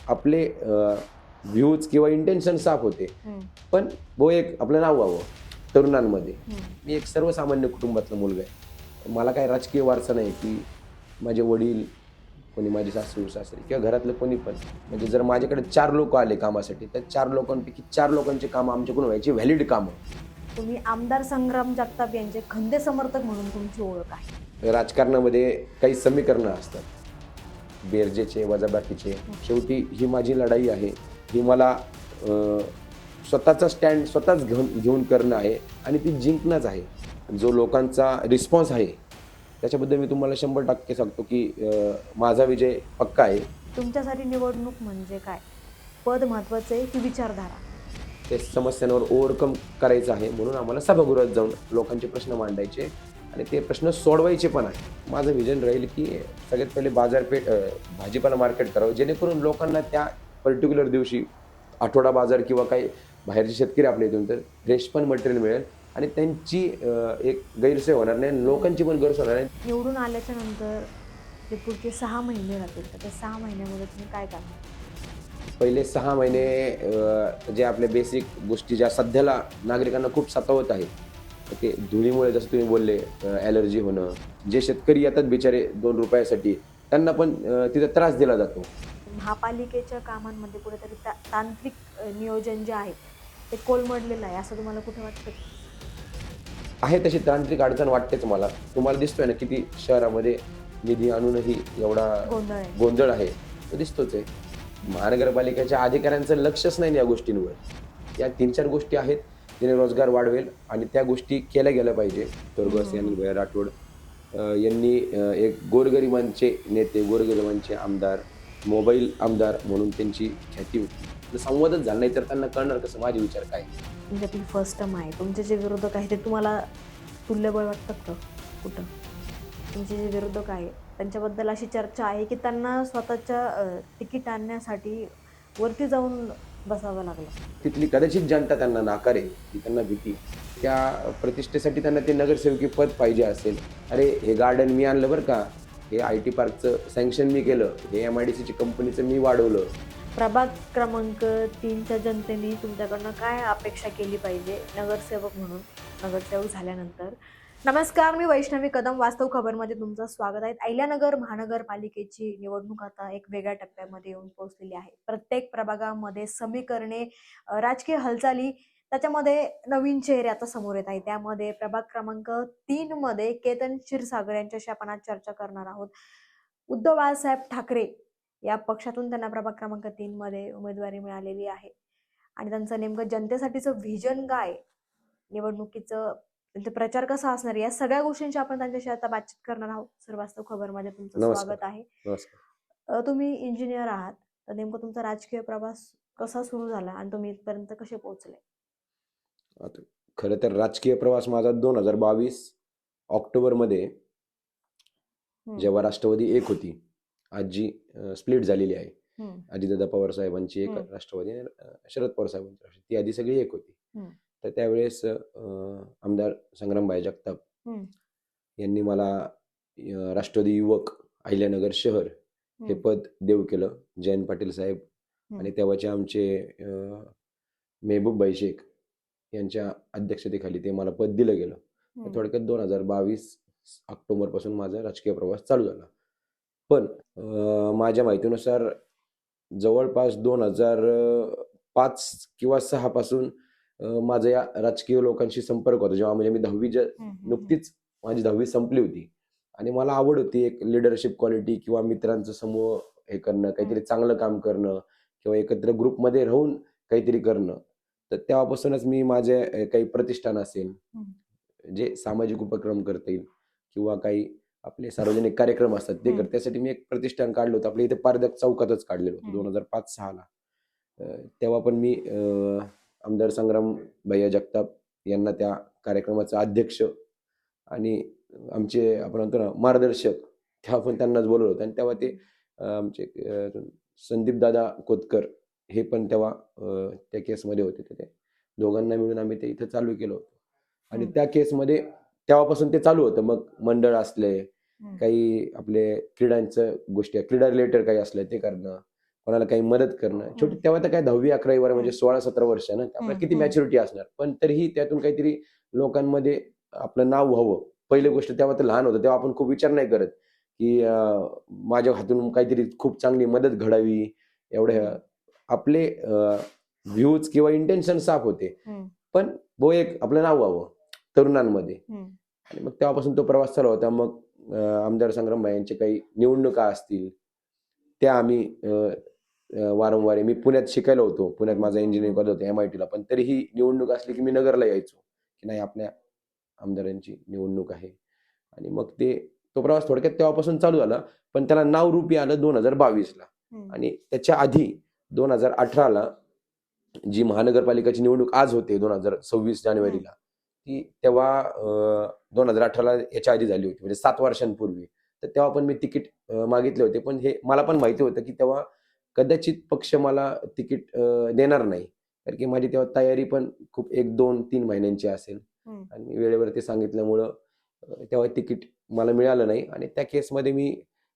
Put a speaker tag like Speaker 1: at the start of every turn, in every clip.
Speaker 1: आपले व्ह्यूज किंवा इंटेन्शन साफ होते. पण एक आपलं नाव व्हावं तरुणांमध्ये. मी एक सर्वसामान्य कुटुंबातला मुलगा आहे. मला काही राजकीय वारसा नाही की माझे वडील, कोणी माझे सासू सासरे किंवा घरातलं कोणी पण, म्हणजे जर माझ्याकडे 4 लोक आले कामासाठी, तर 4 लोकांपैकी 4 लोकांची कामं आमच्याकडून व्हायची, व्हॅलिड कामं.
Speaker 2: तुम्ही आमदार संग्राम जगताप यांचे खंदे समर्थक म्हणून तुमची ओळख आहे.
Speaker 1: राजकारणामध्ये काही समीकरणं असतात, बेरजेचे वजाबाकीचे. शेवटी ही माझी लढाई आहे. ही मला स्वतःचा स्टँड स्वतःच घेऊन करणं आहे आणि ती जिंकणंच आहे. जो लोकांचा रिस्पॉन्स आहे त्याच्याबद्दल मी तुम्हाला 100% सांगतो की माझा विजय पक्का आहे.
Speaker 2: तुमच्यासाठी निवडणूक म्हणजे काय? पद महत्वाचं आहे की विचारधारा?
Speaker 1: ते समस्यांवर ओव्हरकम करायचं आहे, म्हणून आम्हाला सभागृहात जाऊन लोकांचे प्रश्न मांडायचे आणि ते प्रश्न सोडवायचे पण आहे. माझं विजन राहील की सगळ्यात पहिले बाजारपेठ, भाजीपाला मार्केट करावं, जेणेकरून लोकांना त्या पर्टिक्युलर दिवशी आठवडा बाजार किंवा काही बाहेरचे शेतकरी आपल्या इथून तर फ्रेश पण मटेरियल मिळेल आणि त्यांची एक गैरसोय होणार नाही आणि लोकांची पण गैरसोय होणार नाही.
Speaker 2: निवडून आल्याच्या नंतर जे पुढचे 6 महिने राहतील, तर त्या 6 महिन्यामध्ये तुम्ही काय करणार?
Speaker 1: पहिले 6 महिने जे आपल्या बेसिक गोष्टी ज्या सध्याला नागरिकांना खूप सतावत आहेत, तर ते धुळीमुळे जसं तुम्ही बोलले ॲलर्जी होणं, जे शेतकरी येतात बिचारे 2 रुपयासाठी, त्यांना पण तिथे त्रास दिला जातो.
Speaker 2: महापालिकेच्या कामांमध्ये कुठेतरी तांत्रिक नियोजन जे आहे ते कोलमडलेलं आहे, असं तुम्हाला कुठे वाटतं?
Speaker 1: आहे तशी तांत्रिक अडचण वाटतेच मला. तुम्हाला दिसतोय ना किती शहरामध्ये निधी आणूनही एवढा
Speaker 2: गोंधळ आहे.
Speaker 1: गोंधळ आहे, तो दिसतोच आहे. महानगरपालिकेच्या अधिकाऱ्यांचं लक्षच नाही या गोष्टींवर. या 3-4 गोष्टी आहेत, ज्याने रोजगार वाढवेल आणि त्या गोष्टी केल्या गेल्या पाहिजे. तोरगस यांनी, भैया राठोड यांनी एक गोरगरिबांचे नेते, गोरगरिबांचे आमदार, मोबाईल आमदार म्हणून त्यांची ख्याती होती. जर संवादच झाला नाही तर त्यांना कळणार कसं माझे विचार काय?
Speaker 2: म्हणजे आपली फर्स्ट टर्म आहे, तुमचे जे विरोधक आहे ते तुम्हाला तुल्यबळ वाटतात का कुठं? तुमचे जे विरोधक आहे त्यांच्याबद्दल अशी चर्चा आहे की त्यांना स्वतःच्या तिकीट आणण्यासाठी वरती जाऊन बसावं लागलं.
Speaker 1: तिथली कदाचित जनता त्यांना नाकारेल, की त्यांना भीती. त्या प्रतिष्ठेसाठी त्यांना ते नगरसेवकी पद पाहिजे असेल. अरे, हे गार्डन मी आणलं बरं का, हे IT पार्कचं सँक्शन मी केलं, हे MIDCची कंपनीचं मी वाढवलं.
Speaker 2: प्रभाग क्रमांक 3च्या जनतेने तुमच्याकडनं काय अपेक्षा केली पाहिजे नगरसेवक म्हणून, नगरसेवक झाल्यानंतर? नमस्कार, मी वैष्णवी कदम, वास्तव खबरमध्ये तुमचं स्वागत आहे. अहिल्यानगर महानगरपालिकेची निवडणूक आता एक वेगळ्या टप्प्यामध्ये येऊन पोहोचलेली आहे. प्रत्येक प्रभागामध्ये समीकरणे, राजकीय हालचाली, त्याच्यामध्ये नवीन चेहरे आता समोर येत आहेत. त्यामध्ये प्रभाग क्रमांक 3 मध्ये केतन क्षीरसागर यांच्याशी आपण आज चर्चा करणार आहोत. उद्धव बाळासाहेब ठाकरे या पक्षातून त्यांना प्रभाग क्रमांक 3 मध्ये उमेदवारी मिळालेली आहे आणि त्यांचं नेमकं जनतेसाठीचं व्हिजन काय, निवडणुकीचं त्यांचा प्रचार कसा असणार, या सगळ्या गोष्टींची आपण त्यांच्याशी आता बातचीत करणार आहोत. सर, वास्तव खबरमध्ये तुमचं
Speaker 1: नमस्कार.
Speaker 2: स्वागत आहे.
Speaker 1: नमस्कार.
Speaker 2: तुम्ही इंजिनियर आहात, तर नेमकं तुमचा राजकीय प्रवास कसा सुरू झाला आणि तुम्ही इथपर्यंत कसे पोहोचले?
Speaker 1: आता खरं तर राजकीय प्रवास माझा 2022 ऑक्टोबरमध्ये, जेव्हा राष्ट्रवादी एक होती, आज जी स्प्लिट झालेली आहे. अजितदादा पवार साहेबांची एक राष्ट्रवादी आणि शरद पवार साहेबांची राष्ट्रवादी, ती आधी सगळी एक होती. तर त्यावेळेस आमदार संग्रामभाई जगताप यांनी मला राष्ट्रवादी युवक अहिल्यानगर शहर हे पद देऊ केलं. जयंत पाटील साहेब आणि तेव्हाचे आमचे मेहबूबभाई शेख यांच्या अध्यक्षतेखाली ते मला पद दिलं गेलं. थोडक्यात 2022 ऑक्टोबरपासून माझा राजकीय प्रवास चालू झाला. पण माझ्या माहितीनुसार जवळपास 2005 किंवा 6 पासून माझा या राजकीय लोकांशी संपर्क होता. जेव्हा म्हणजे मी 10वी नुकतीच माझी 10वी संपली होती आणि मला आवड होती एक लीडरशिप क्वालिटी किंवा मित्रांचा समूह हे करणं, काहीतरी चांगलं काम करणं किंवा एकत्र ग्रुपमध्ये राहून काहीतरी करणं. तर तेव्हापासूनच मी माझे काही प्रतिष्ठान असेल, जे सामाजिक उपक्रम करता येईल किंवा काही आपले सार्वजनिक कार्यक्रम असतात ते करते, त्यासाठी मी एक प्रतिष्ठान काढलं होतं. आपल्या इथे पारदक चौकातच काढलेलं होतं 2005-6 ला. तेव्हा पण मी आमदार संग्राम भैया जगताप यांना त्या कार्यक्रमाचा अध्यक्ष आणि आमचे आपण म्हणतो ना मार्गदर्शक, तेव्हा पण त्यांनाच बोलवलं होतं. आणि तेव्हा ते आमचे संदीप दादा कोतकर हे पण तेव्हा त्या केसमध्ये होते. ते दोघांना मिळून आम्ही ते इथं चालू केलं होतं आणि त्या केसमध्ये तेव्हापासून ते चालू होतं. मग मंडळ असले, काही आपले क्रीडांचं गोष्टी, क्रीडा रिलेटेड काही असलं ते करणं, कोणाला काही मदत करणं छोटी, तेव्हा तर काय 10वी-11वी म्हणजे 16-17 वर्ष ना, आपल्याला किती मॅच्युरिटी असणार, पण तरीही त्यातून काहीतरी लोकांमध्ये आपलं नाव व्हावं. पहिली गोष्ट तेव्हा तर लहान होतं, तेव्हा आपण खूप विचार नाही करत की माझ्या हातून काहीतरी खूप चांगली मदत घडावी. एवढ्या आपले व्ह्यूज किंवा इंटेन्शन साफ होते, पण एक आपलं नाव व्हावं तरुणांमध्ये. आणि मग तेव्हापासून तो प्रवास चालू होता. मग आमदार संग्राम भाई यांचे काही निवडणुका असतील त्या आम्ही वारंवार, मी पुण्यात शिकायला होतो, पुण्यात माझा इंजिनिअरिंग करत होतो MIT ला, पण तरीही निवडणूक असली की मी नगरला यायचो की नाही आपल्या आमदारांची निवडणूक आहे. आणि मग तो प्रवास थोडक्यात तेव्हापासून चालू झाला, पण त्याला नाव रूपी आलं 2022ला. आणि त्याच्या आधी 2018ला जी महानगरपालिकाची निवडणूक आज होते 2026 जानेवारीला, ती तेव्हा 2018ला याच्या आधी झाली होती, म्हणजे 7 वर्षांपूर्वी. तर तेव्हा पण मी तिकीट मागितले होते, पण हे मला पण माहिती होतं की तेव्हा कदाचित पक्ष मला तिकीट देणार नाही, कारण की माझी तेव्हा तयारी पण खूप 1-2-3 महिन्यांची असेल. आणि वेळेवरती सांगितल्यामुळं तेव्हा तिकीट मला मिळालं नाही. आणि त्या केसमध्ये मी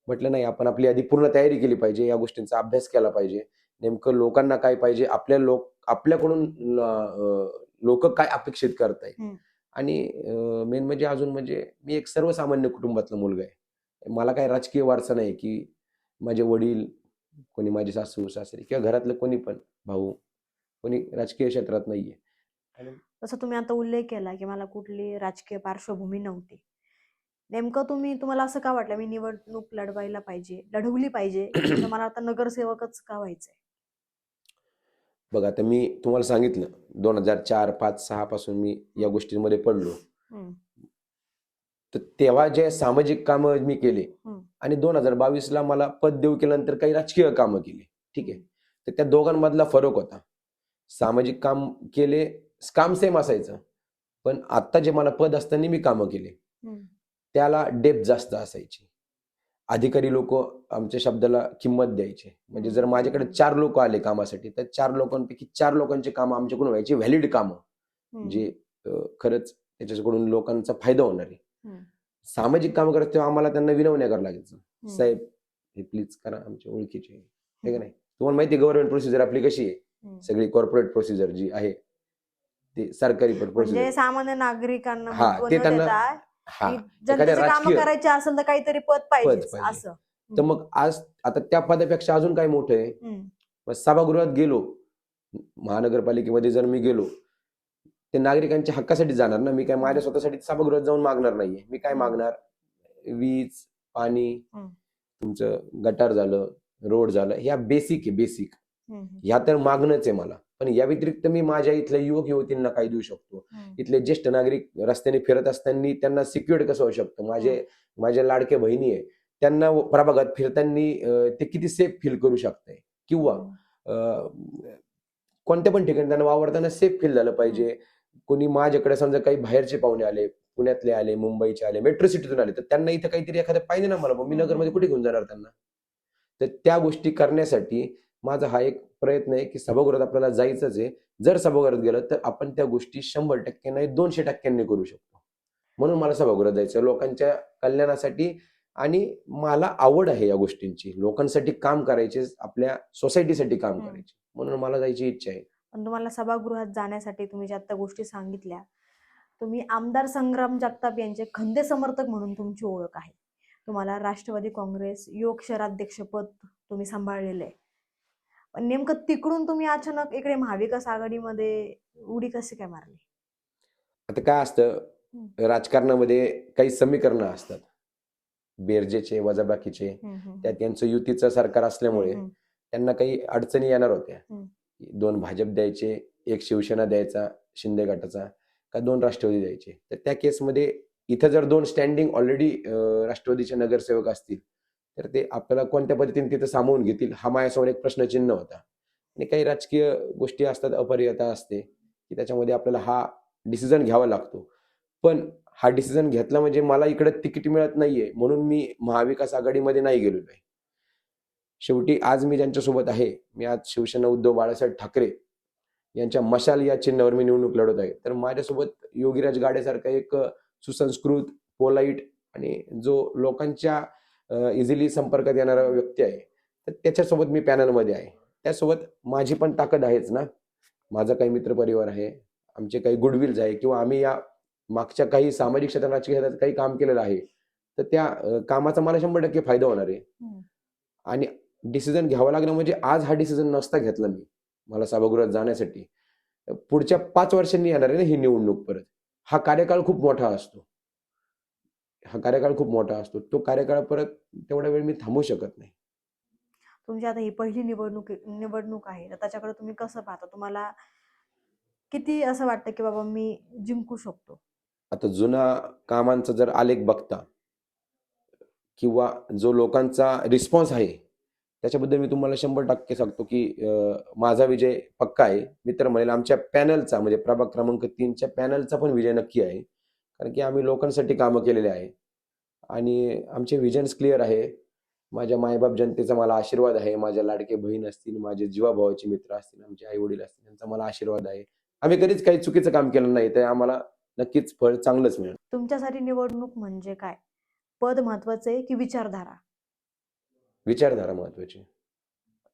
Speaker 1: म्हटलं नाही, आपण आपली आधी पूर्ण तयारी केली पाहिजे, या गोष्टींचा अभ्यास केला पाहिजे, नेमकं लोकांना काय पाहिजे, आपल्याकडून लोक काय अपेक्षित करताय. आणि मेन म्हणजे अजून म्हणजे मी एक सर्वसामान्य कुटुंबातला मुलगा आहे. मला काही राजकीय वारसा नाही की माझे वडील, कोणी माझे सासू सासरे किंवा घरातलं कोणी पण भाऊ कोणी राजकीय क्षेत्रात नाहीये.
Speaker 2: जसं तुम्ही आता उल्लेख केला की मला कुठली राजकीय पार्श्वभूमी नव्हती, नेमकं तुम्हाला असं का वाटलं मी निवडणूक लढवली पाहिजे तर मला आता नगरसेवकच का व्हायचंय?
Speaker 1: बघा, आता मी तुम्हाला सांगितलं 2004, 5, 6 पासून मी या गोष्टींमध्ये पडलो. तर तेव्हा जे सामाजिक कामं मी केले आणि 2022ला मला पद देऊ केल्यानंतर काही राजकीय कामं केली. ठीक आहे, तर त्या दोघांमधला फरक होता. सामाजिक काम केले, काम सेम असायचं, पण आता जे मला पद असताना मी कामं केले त्याला डेप्थ जास्त असायची. अधिकारी लोक आमच्या शब्दाला किंमत द्यायचे. म्हणजे जर माझ्याकडे 4 लोक आले कामासाठी, तर 4 लोकांपैकी 4 लोकांची कामं आमच्याकडून व्हायची, व्हॅलिड कामं, जे खरंच त्याच्याकडून लोकांचा फायदा होणार आहे. सामाजिक काम करत तेव्हा आम्हाला त्यांना विनवण्या करावं लागायचं, साहेब हे प्लीज करा, आमच्या ओळखीचे आहे का नाही. तुम्हाला माहिती आहे गव्हर्नमेंट प्रोसिजर आपली कशी आहे, सगळी कॉर्पोरेट प्रोसिजर जी आहे ती सरकारी प्रोसिजर,
Speaker 2: म्हणजे सामान्य नागरिकांना
Speaker 1: ते त्यांना
Speaker 2: जनतेचे काम करायचे असेल तर काहीतरी पद पाहिजे असं.
Speaker 1: तर मग आज आता त्या पदापेक्षा अजून काय मोठं आहे, मग सभागृहात गेलो, महानगरपालिकेमध्ये जर मी गेलो, ते नागरिकांच्या हक्कासाठी जाणार ना. मी काय माझ्या स्वतःसाठी सभागृहात जाऊन मागणार नाहीये. मी काय मागणार, वीज, पाणी, तुमचं गटार झालं, रोड झालं, ह्या बेसिक आहे, बेसिक ह्या तर मागणंच आहे मला. पण या व्यतिरिक्त मी माझ्या इथल्या युवक युवतींना काय देऊ शकतो, इथले ज्येष्ठ नागरिक रस्त्याने फिरत असताना त्यांना सिक्युअर्ड कसं होऊ शकतं, माझ्या लाडक्या बहिणी आहे त्यांना प्रभागात फिरताना ते किती सेफ फील करू शकताय, किंवा कोणत्या पण ठिकाणी त्यांना वावरताना सेफ फील झालं पाहिजे. कोणी माझ्याकडे समजा काही बाहेरचे पाहुणे आले, पुण्यातले आले, मुंबईचे आले, मेट्रो सिटीतून आले, तर त्यांना इथं काहीतरी एखादं पाहिजे ना मला, मी नगरमध्ये कुठे घेऊन जाणार त्यांना. तर त्या गोष्टी करण्यासाठी माझा हा एक प्रयत्न आहे की सभागृहात आपल्याला जायचंच आहे. जर सभागृहात गेलं तर आपण त्या गोष्टी 100% नाही 200% करू शकतो. म्हणून मला सभागृहात जायचं, लोकांच्या कल्याणासाठी. आणि मला आवड आहे या गोष्टींची, लोकांसाठी काम करायचे, आपल्या सोसायटीसाठी काम करायचे, म्हणून मला जायची इच्छा आहे.
Speaker 2: पण तुम्हाला सभागृहात जाण्यासाठी तुम्ही ज्या आता गोष्टी सांगितल्या, तुम्ही आमदार संग्राम जगताप यांचे खंदे समर्थक म्हणून तुमची ओळख आहे. तुम्हाला राष्ट्रवादी काँग्रेस युवक शहराध्यक्षपद तुम्ही सांभाळलेलं आहे, पण नेमकं तिकडून तुम्ही अचानक इकडे महाविकास आघाडीमध्ये उडी कशी काय मारली?
Speaker 1: आता काय असतं, राजकारणामध्ये काही समीकरणं असतात, बेरजेचे वजाबाकीचे. त्यात त्यांचं युतीचं सरकार असल्यामुळे त्यांना काही अडचणी येणार होत्या. 2 भाजप द्यायचे, 1 शिवसेना द्यायचा शिंदे गटाचा, का 2 राष्ट्रवादी द्यायचे. तर त्या केसमध्ये इथं जर 2 स्टँडिंग ऑलरेडी राष्ट्रवादीचे नगरसेवक असतील तर ते आपल्याला कोणत्या पद्धतीने तिथं सामावून घेतील हा माझ्यासमोर एक प्रश्नचिन्ह होता. आणि काही राजकीय गोष्टी असतात, अपरियता असते की त्याच्यामध्ये आपल्याला हा डिसिजन घ्यावा लागतो. पण हा डिसिजन घेतला म्हणजे मला इकडे तिकीट मिळत नाहीये म्हणून मी महाविकास आघाडीमध्ये नाही गेलेलो आहे. शेवटी आज मी ज्यांच्यासोबत आहे, मी आज शिवसेना उद्धव बाळासाहेब ठाकरे यांच्या मशाल या चिन्हावर मी निवडणूक लढवत आहे. तर माझ्यासोबत योगीराज गाडेसारखा एक सुसंस्कृत, पोलाईट आणि जो लोकांच्या इझिली संपर्कात येणारा व्यक्ती आहे. तर त्याच्यासोबत मी पॅनलमध्ये आहे. त्यासोबत माझी पण ताकद आहेच ना. माझा काही मित्रपरिवार आहे, आमचे काही गुडविल्स आहे किंवा आम्ही या मागच्या काही सामाजिक क्षेत्रात, राजकीय क्षेत्रात काही काम केलेलं आहे. तर त्या कामाचा मला 100% फायदा होणार आहे.
Speaker 2: हम्म.
Speaker 1: आणि डिसिजन घ्यावा लागणं म्हणजे आज हा डिसिजन नसता घेतला मी मला सभागृहात जाण्यासाठी, पुढच्या 5 वर्षांनी येणार आहे ना ही निवडणूक परत. हा कार्यकाळ खूप मोठा असतो. तो कार्यकाळ परत तेवढा वेळ मी थांबवू शकत नाही.
Speaker 2: तुमची आता ही पहिली निवडणूक आहे, तर त्याच्याकडे तुम्ही कसं पाहता? तुम्हाला किती असं वाटतं की बाबा मी जिंकू शकतो?
Speaker 1: आता जुना कामांचा जर आलेख बघता किंवा जो लोकांचा रिस्पॉन्स आहे, त्याच्याबद्दल मी तुम्हाला 100% सांगतो की माझा विजय पक्का आहे. मी तर म्हणेल आमच्या पॅनलचा म्हणजे प्रभाग क्रमांक 3च्या पॅनलचा पण विजय नक्की आहे. कारण की आम्ही लोकांसाठी कामं केलेले आहे आणि आमचे विजन्स क्लिअर आहे. माझ्या मायबाप जनतेचा मला आशीर्वाद आहे. माझ्या लाडके बहीण असतील, माझे जीवाभावाचे मित्र असतील, आमचे आई-वडील असतील, त्यांचा मला आशीर्वाद आहे. आम्ही कधीच काही चुकीचं काम केलं नाही, तर आम्हाला नक्कीच फळ चांगलंच मिळेल.
Speaker 2: तुमच्यासाठी निवडणूक म्हणजे काय? पद महत्वाचं आहे की विचारधारा?
Speaker 1: विचारधारा महत्वाची.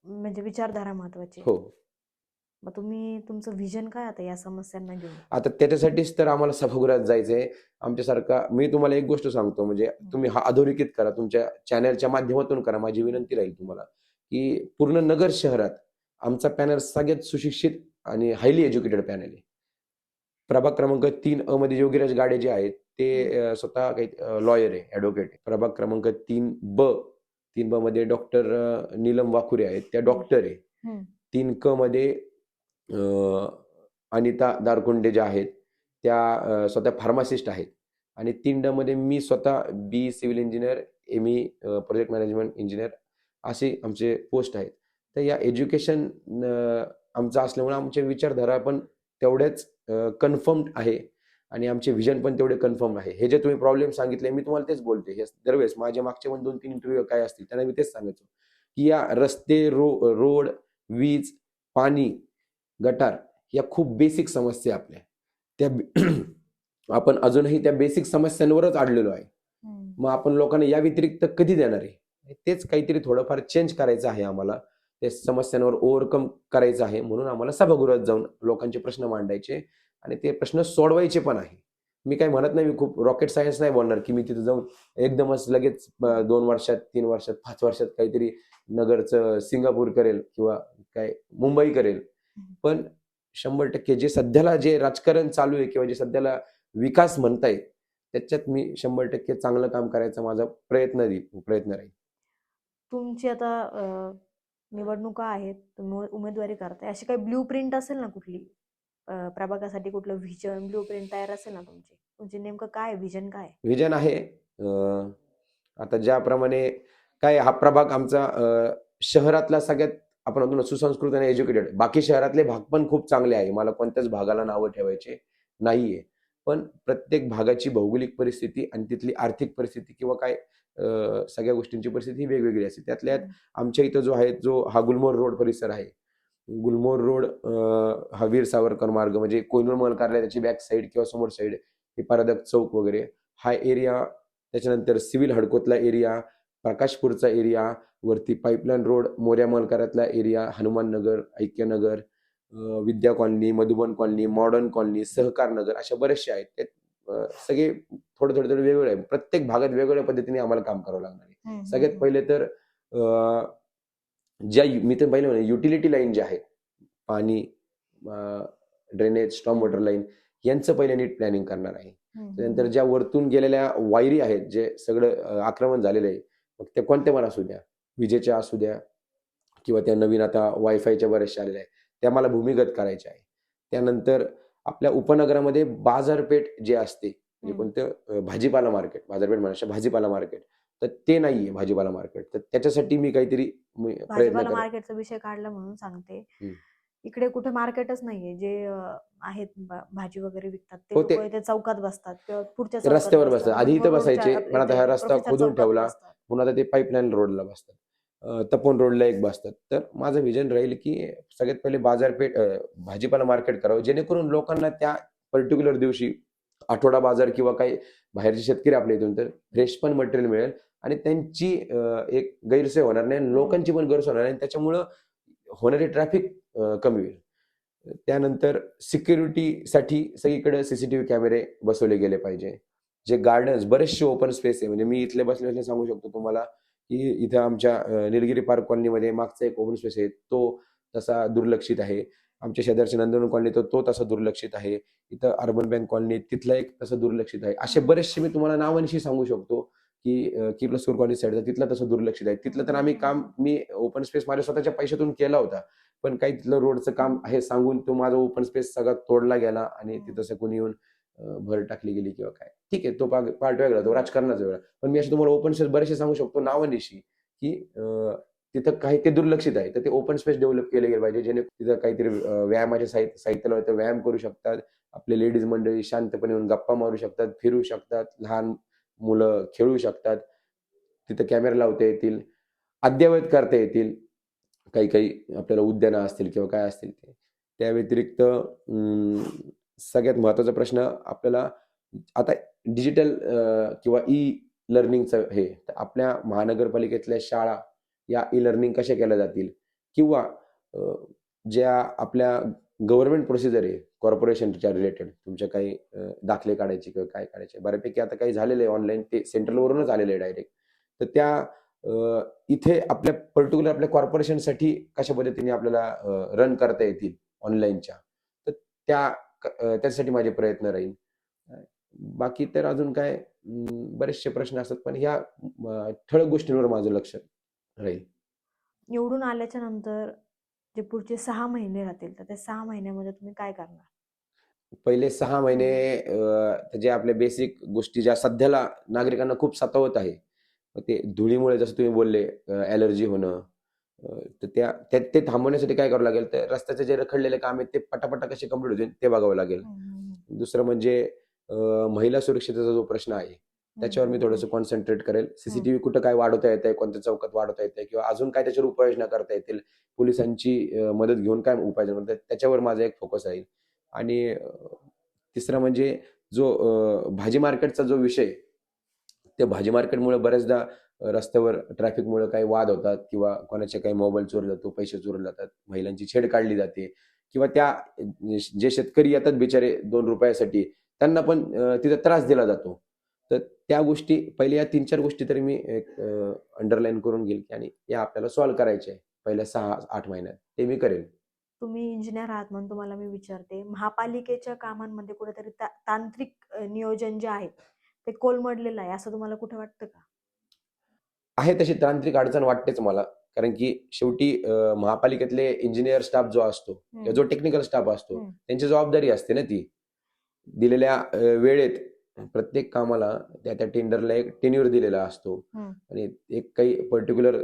Speaker 2: म्हणजे विचारधारा महत्वाची आहे.
Speaker 1: हो.
Speaker 2: मग तुम्ही तुमचं व्हिजन काय आता या समस्यांना घेऊन?
Speaker 1: आता त्याच्यासाठीच तर आम्हाला सभागृहात जायचंय. आमच्यासारखा मी तुम्हाला एक गोष्ट सांगतो, म्हणजे तुम्ही हा अधोरेखित करा, तुमच्या चॅनलच्या माध्यमातून करा. माझी विनंती राहील तुम्हाला, की पूर्ण नगर शहरात आमचा पॅनल सगळ्यात सुशिक्षित आणि हायली एज्युकेटेड पॅनल आहे. प्रभाग क्रमांक 3 मध्ये योगीराज गाडे जे आहेत ते स्वतः काही लॉयर आहे, ॲडव्होकेट आहे. प्रभाग क्रमांक 3 ब मध्ये डॉक्टर नीलम वाखुरे आहेत, त्या डॉक्टर आहे. 3 मध्ये अनिता दारकुंडे ज्या आहेत त्या स्वतः फार्मासिस्ट आहेत. आणि 3 मध्ये मी स्वतः B civil engineer, ME project management engineer असे आमचे पोस्ट आहेत. तर या एज्युकेशन आमचं असल्यामुळे आमच्या विचारधारा पण तेवढ्याच कन्फर्म्ड आहे आणि आमचे व्हिजन पण तेवढे कन्फर्म आहे. हे जे तुम्ही प्रॉब्लेम सांगितले, मी तुम्हाला तेच बोलते. हे दरवेळेस माझ्या मागचे पण 2-3 इंटरव्ह्यू काय असतील त्यांना मी तेच सांगायचो, की या रस्ते, रोड, वीज, पाणी, गटार या खूप बेसिक समस्या आपल्या. त्या आपण अजूनही त्या बेसिक समस्यांवरच अडलेलो आहे. मग आपण लोकांना या व्यतिरिक्त कधी देणार आहे? तेच काहीतरी थोडंफार चेंज करायचं आहे आम्हाला. त्या समस्यांवर ओव्हरकम करायचं आहे. म्हणून आम्हाला सभागृहात जाऊन लोकांचे प्रश्न मांडायचे आणि ते प्रश्न सोडवायचे पण आहे. मी काही म्हणत नाही, मी खूप रॉकेट सायन्स नाही बोलणार, की मी तिथे जाऊन एकदमच लगेच 2 वर्षात, 3 वर्षात, 5 वर्षात काहीतरी नगरचं सिंगापूर करेल किंवा काय मुंबई करेल. पण 100% जे सध्याला जे राजकारण चालू आहे किंवा जे सध्याला विकास म्हणताय, त्याच्यात मी 100% चांगलं काम करायचा माझा प्रयत्न राहील.
Speaker 2: तुमची आता निवडणुका आहेत, तुम्ही उमेदवारी करताय, अशी काही ब्ल्यू प्रिंट असेल ना कुठली? प्रभागासाठी कुठलं व्हिजन, ब्ल्यू प्रिंट तयार असेल ना तुमची? तुमचे नेमकं काय व्हिजन काय?
Speaker 1: व्हिजन आहे. आता ज्याप्रमाणे काय हा प्रभाग आमचा शहरातला सगळ्यात आपण म्हणतो ना सुसंस्कृत आणि एज्युकेटेड. बाकी शहरातले भाग पण खूप चांगले आहे. मला कोणत्याच भागाला नावं ठेवायचे नाहीये. पण प्रत्येक भागाची भौगोलिक परिस्थिती आणि तिथली आर्थिक परिस्थिती किंवा काय सगळ्या गोष्टींची परिस्थिती ही वेगवेगळी असते. त्यातल्या आमच्या इथं जो हा गुलमोहर रोड परिसर आहे. गुलमोहर रोड हा वीर सावरकर मार्ग म्हणजे कोहिनूर महल कार्यालय त्याची बॅक साईड किंवा समोर साईड हे पारदक चौक वगैरे हा एरिया, त्याच्यानंतर सिव्हिल हडकोतला एरिया, प्रकाशपूरचा एरिया, वरती पाईपलाईन रोड, मोर्या महलकारातला area, Hanuman Nagar, Aikyanagar, Vidya colony, Madhuban colony, modern colony, Sahakar Nagar अशा बरेचसे आहेत. ते सगळे थोडे वेगवेगळे आहे. प्रत्येक भागात वेगवेगळ्या पद्धतीने आम्हाला काम करावं लागणार आहे. सगळ्यात पहिले तर ज्या मी तर पाहिलं म्हणजे युटिलिटी लाईन ज्या आहेत, पाणी, ड्रेनेज, स्टॉर्म वॉटर लाईन यांचं पहिले नीट प्लॅनिंग करणार आहे. त्यानंतर ज्या वरतून गेलेल्या वायरी आहेत, जे सगळं आक्रमण झालेलं आहे, मग ते कोणत्या पण असू द्या, विजेच्या असू द्या किंवा त्या नवीन आता वायफायच्या बऱ्याचशा आलेल्या आहेत, त्या मला भूमिगत करायच्या आहे. त्यानंतर आपल्या उपनगरामध्ये बाजारपेठ जे असते म्हणजे कोणतं भाजीपाला मार्केट, बाजारपेठ म्हणायचं भाजीपाला मार्केट, तर ते नाहीये भाजीपाला मार्केट. तर त्याच्यासाठी मी काहीतरी प्रयत्न
Speaker 2: भाजीपाला मार्केटचा विषय काढला म्हणून सांगते, इकडे कुठे मार्केटच नाहीये. जे आहेत भाजी वगैरे विकतात ते
Speaker 1: हो,
Speaker 2: लोक इथे चौकात बसतात किंवा पुढच्या
Speaker 1: रस्त्यावर बसतात. आधी इथं
Speaker 2: रोडच्या
Speaker 1: बसायचे, पण आता हा
Speaker 2: इथे
Speaker 1: रस्ता
Speaker 2: प्रोफेसर
Speaker 1: खोदून
Speaker 2: चौकात
Speaker 1: ठेवला.
Speaker 2: बसतात.
Speaker 1: पुन्हा आता ते पाईपलाईन रोडला बसतात. तपोन रोडला एक बसतात. तर माझं व्हिजन राहील की सगळ्यात पहिले बाजारपेठ भाजीपाला मार्केट करावं, जेणेकरून लोकांना त्या पर्टिक्युलर दिवशी आठवडा बाजार किंवा काही बाहेरचे शेतकरी आपल्या इथून तर फ्रेश पण मटेरियल मिळेल आणि त्यांची एक गैरसोय होणार नाही आणि लोकांची पण गैरसोय होणार नाही आणि त्याच्यामुळं होणारी ट्रॅफिक कमी होईल. त्यानंतर सिक्युरिटीसाठी सगळीकडे सीसीटीव्ही कॅमेरे बसवले गेले पाहिजे. जे गार्डन्स बरेचसे ओपन स्पेस आहे, म्हणजे मी इथले बसले बसले सांगू शकतो तुम्हाला की इथं आमच्या निलगिरी पार्क कॉलनीमध्ये मागचा एक ओपन स्पेस आहे, तो तसा दुर्लक्षित आहे. आमच्या शेजारची नंदनवन कॉलनी तो तसा दुर्लक्षित आहे. इथं अर्बन बँक कॉलनी तिथला एक तसं दुर्लक्षित आहे. असे बरेचसे मी तुम्हाला नावानिशी सांगू शकतो की किर्लोस्कर कॉलनी साईडचा तिथला तसं दुर्लक्षित आहे. तिथलं तर मी ओपन स्पेस माझ्या स्वतःच्या पैशातून केला होता. पण काही तिथलं रोडचं काम आहे सांगून तो माझा ओपन स्पेस सगळा तोडला गेला आणि तिथं असं कोणी येऊन भर टाकली गेली किंवा काय. ठीक आहे, तो पार्ट वेगळा, तो राजकारणाचा वेगळा. पण मी असे तुम्हाला ओपन स्पेस बरेचसे सांगू शकतो नावानिशी की तिथं काही ते दुर्लक्षित आहे. तर ते ओपन स्पेस डेव्हलप केले गेले पाहिजे, जेणे तिथं काहीतरी व्यायामाचे साहित्य लावलं तर व्यायाम करू शकतात. आपले लेडीज मंडळी शांतपणे येऊन गप्पा मारू शकतात, फिरू शकतात, लहान मुलं खेळू शकतात. तिथं कॅमेरा लावता येतील, अद्ययावत करता येतील. काही काही आपल्याला उद्यानं असतील किंवा काय असतील ते. त्या व्यतिरिक्त सगळ्यात महत्त्वाचा प्रश्न आपल्याला आता डिजिटल किंवा ई लर्निंगचं हे, तर आपल्या महानगरपालिकेतल्या शाळा या ई लर्निंग कशा केल्या जातील किंवा ज्या आपल्या गव्हर्नमेंट प्रोसिजर आहे कॉर्पोरेशनच्या रिलेटेड, तुमच्या काही दाखले काढायचे किंवा काय काढायचे, बऱ्यापैकी आता काही झालेलं आहे ऑनलाईन, ते सेंट्रलवरूनच आलेलं आहे डायरेक्ट. तर त्या इथे आपल्या पर्टिक्युलर आपल्या कॉर्पोरेशनसाठी कशा पद्धतीने आपल्याला रन करता येतील ऑनलाईनच्या, तर त्यासाठी माझे प्रयत्न राहील. बाकी तर अजून काय बरेचसे प्रश्न असतात, पण ह्या ठळक गोष्टींवर माझं लक्ष राहील.
Speaker 2: निवडून आल्याच्या नंतर जे पुढचे 6 महिने राहतील, तर त्या 6 महिन्यामध्ये तुम्ही काय करणार?
Speaker 1: पहिले 6 महिने जे आपल्या बेसिक गोष्टी ज्या सध्याला नागरिकांना खूप सतावत आहे, मग ते धुळीमुळे जसं तुम्ही बोलले ॲलर्जी होणं, तर ते थांबवण्यासाठी काय करावं लागेल, तर रस्त्याचे जे रखडलेले काम आहेत ते पटापटा कसे कंप्लीट होतील ते बघावं लागेल. दुसरं म्हणजे महिला सुरक्षेचा जो प्रश्न आहे त्याच्यावर मी थोडंसं कॉन्सन्ट्रेट करेल. सीसीटीव्ही कुठं काय वाढवता येतंय, कोणत्या चौकात वाढवता येतंय किंवा अजून काय त्याच्यावर उपाययोजना करता येतील, पोलिसांची मदत घेऊन काय उपाययोजना करता येतील, त्याच्यावर माझा एक फोकस राहील. आणि तिसरं म्हणजे जो भाजी मार्केटचा जो विषय, त्या भाजी मार्केटमुळे बऱ्याचदा रस्त्यावर ट्रॅफिकमुळे काही वाद होतात किंवा कोणाचे काही मोबाईल चोरला जातो, पैसे चोरले जातात, महिलांची छेड काढली जाते किंवा जे शेतकरी येतात बिचारे 2 रुपयासाठी, त्यांना पण तिथे त्रास दिला जातो. तर त्या गोष्टी पहिले या 3-4 गोष्टी तरी मी अंडरलाईन करून घेईल आणि या आपल्याला सॉल्व्ह करायच्या आहे पहिल्या 6-8 महिन्यात. ते मी करेल.
Speaker 2: तुम्ही इंजिनियर आहात म्हणून तुम्हाला मी विचारते, महापालिकेच्या कामांमध्ये कुठेतरी तांत्रिक नियोजन जे आहे ते कोलमडलेलं आहे असं तुम्हाला कुठे वाटतं का?
Speaker 1: आहे तशी तांत्रिक अडचण वाटतेच मला. कारण की शेवटी महापालिकेतले इंजिनिअर स्टाफ जो असतो किंवा जो टेक्निकल स्टाफ असतो, त्यांची जबाबदारी असते ना ती. दिलेल्या वेळेत प्रत्येक कामाला त्या टेंडरला एक टेन्युअर दिलेला असतो आणि एक काही पर्टिक्युलर